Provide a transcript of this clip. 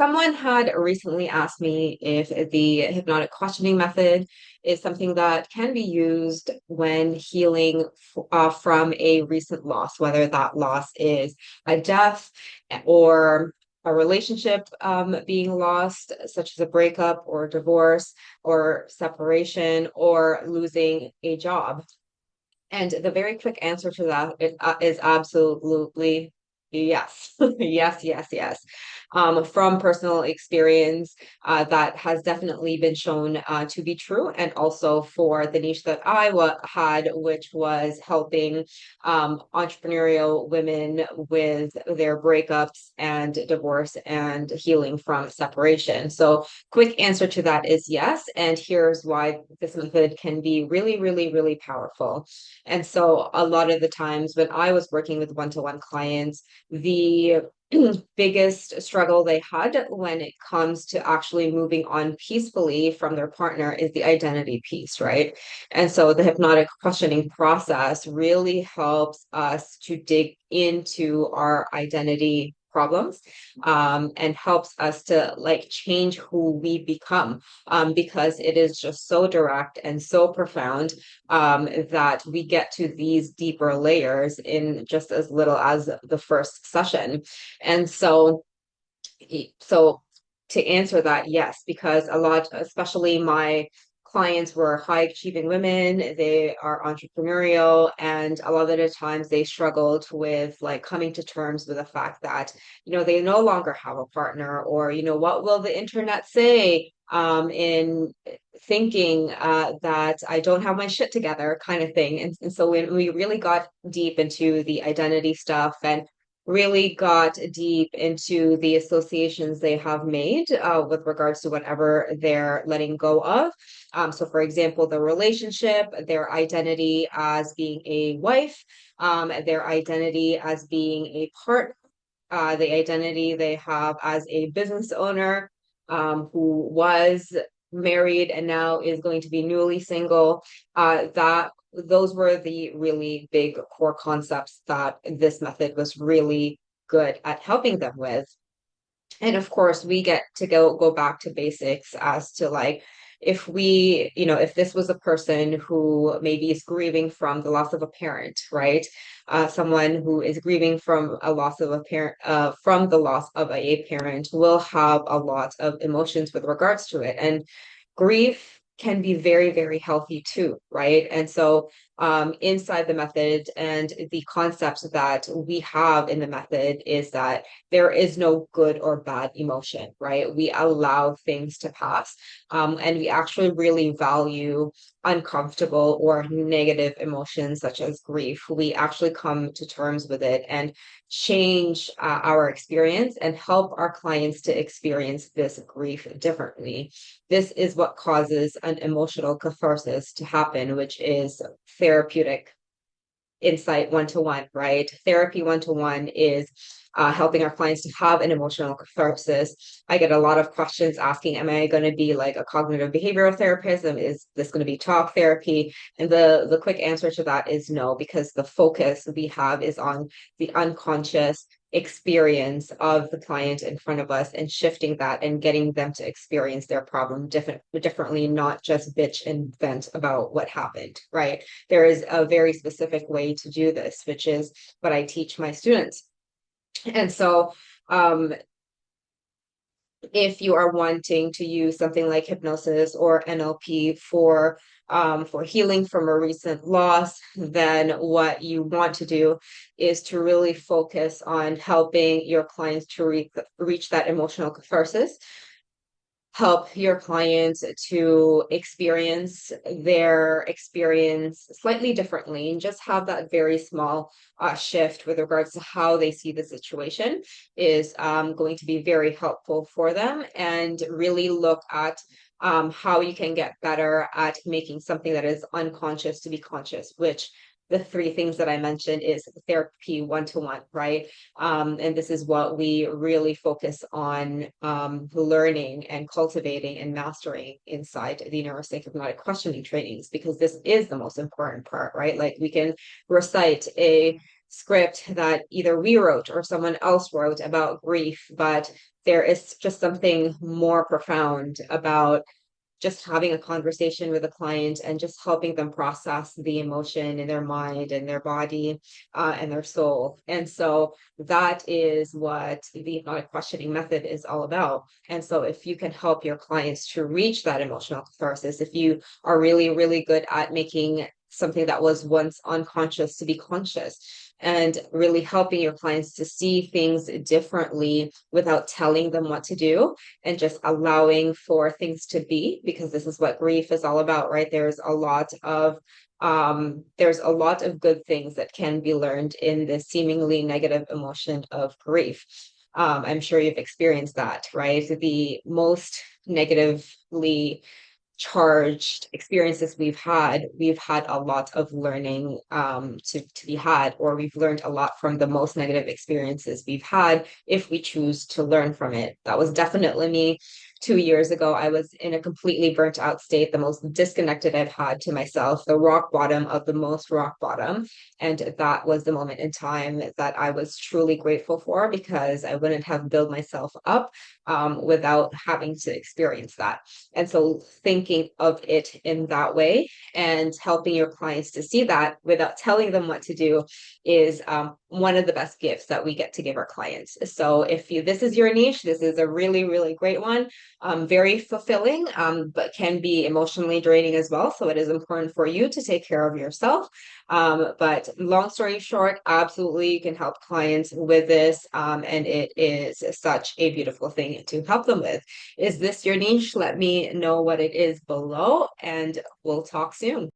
Someone had recently asked me if the hypnotic questioning method is something that can be used when healing from a recent loss, whether that loss is a death or a relationship being lost, such as a breakup or divorce or separation or losing a job. And the very quick answer to that is absolutely yes. Yes, yes, yes. From personal experience, that has definitely been shown to be true. And also for the niche that had, which was helping entrepreneurial women with their breakups and divorce and healing from separation. So, quick answer to that is yes. And here's why this method can be really, really, really powerful. And so a lot of the times when I was working with one-to-one clients, the biggest struggle they had when it comes to actually moving on peacefully from their partner is the identity piece, right? And so the hypnotic questioning process really helps us to dig into our identity problems, and helps us to like change who we become, because it is just so direct and so profound, that we get to these deeper layers in just as little as the first session. And so to answer that, yes, because a lot, especially my clients were high achieving women, they are entrepreneurial, and a lot of the times they struggled with like coming to terms with the fact that, they no longer have a partner, or, what will the internet say? In thinking that I don't have my shit together, kind of thing. And so when we really got deep into the identity stuff and really got deep into the associations they have made with regards to whatever they're letting go of. So, for example, the relationship, their identity as being a wife, their identity as being a partner, the identity they have as a business owner, who was married and now is going to be newly single. That those were the really big core concepts that this method was really good at helping them with. And of course, we get to go back to basics as to like if this was a person who maybe is grieving from the loss of a parent, right? Someone who is grieving from a loss of a parent, from the loss of a parent, will have a lot of emotions with regards to it. And grief can be very, very healthy too, right? And so inside the method and the concepts that we have in the method is that there is no good or bad emotion, right? We allow things to pass. And we actually really value uncomfortable or negative emotions such as grief. We actually come to terms with it and change our experience and help our clients to experience this grief differently. This is what causes an emotional catharsis to happen, which is therapeutic insight one-to-one, right? Therapy one-to-one is helping our clients to have an emotional catharsis. I get a lot of questions asking, am I going to be like a cognitive behavioral therapist? Is this going to be talk therapy? And the quick answer to that is no, because the focus we have is on the unconscious experience of the client in front of us and shifting that and getting them to experience their problem differently, not just bitch and vent about what happened, right? There is a very specific way to do this, which is what I teach my students. And so, if you are wanting to use something like hypnosis or NLP for healing from a recent loss, then what you want to do is to really focus on helping your clients to reach that emotional catharsis, help your clients to experience their experience slightly differently, and just have that very small shift with regards to how they see the situation is going to be very helpful for them, and really look at how you can get better at making something that is unconscious to be conscious, which the three things that I mentioned is therapy one-to-one, right? And this is what we really focus on learning and cultivating and mastering inside the neuropsych hypnotic questioning trainings, because this is the most important part, right? Like we can recite a script that either we wrote or someone else wrote about grief, but there is just something more profound about just having a conversation with a client and just helping them process the emotion in their mind and their body and their soul. And so that is what the hypnotic questioning method is all about. And so if you can help your clients to reach that emotional catharsis, if you are really, really good at making something that was once unconscious to be conscious, and really helping your clients to see things differently without telling them what to do, and just allowing for things to be, because this is what grief is all about, right? There's a lot of good things that can be learned in this seemingly negative emotion of grief. I'm sure you've experienced that, right? The most negatively charged experiences we've had a lot of learning to be had, or we've learned a lot from the most negative experiences we've had if we choose to learn from it. That was definitely me 2 years ago. I was in a completely burnt out state, the most disconnected I've had to myself, the rock bottom of the most rock bottom. And that was the moment in time that I was truly grateful for, because I wouldn't have built myself up without having to experience that. And so thinking of it in that way and helping your clients to see that without telling them what to do is one of the best gifts that we get to give our clients. So if this is your niche, this is a really, really great one. Very fulfilling, but can be emotionally draining as well. So it is important for you to take care of yourself. But long story short, absolutely you can help clients with this. And it is such a beautiful thing to help them with. Is this your niche? Let me know what it is below, and we'll talk soon.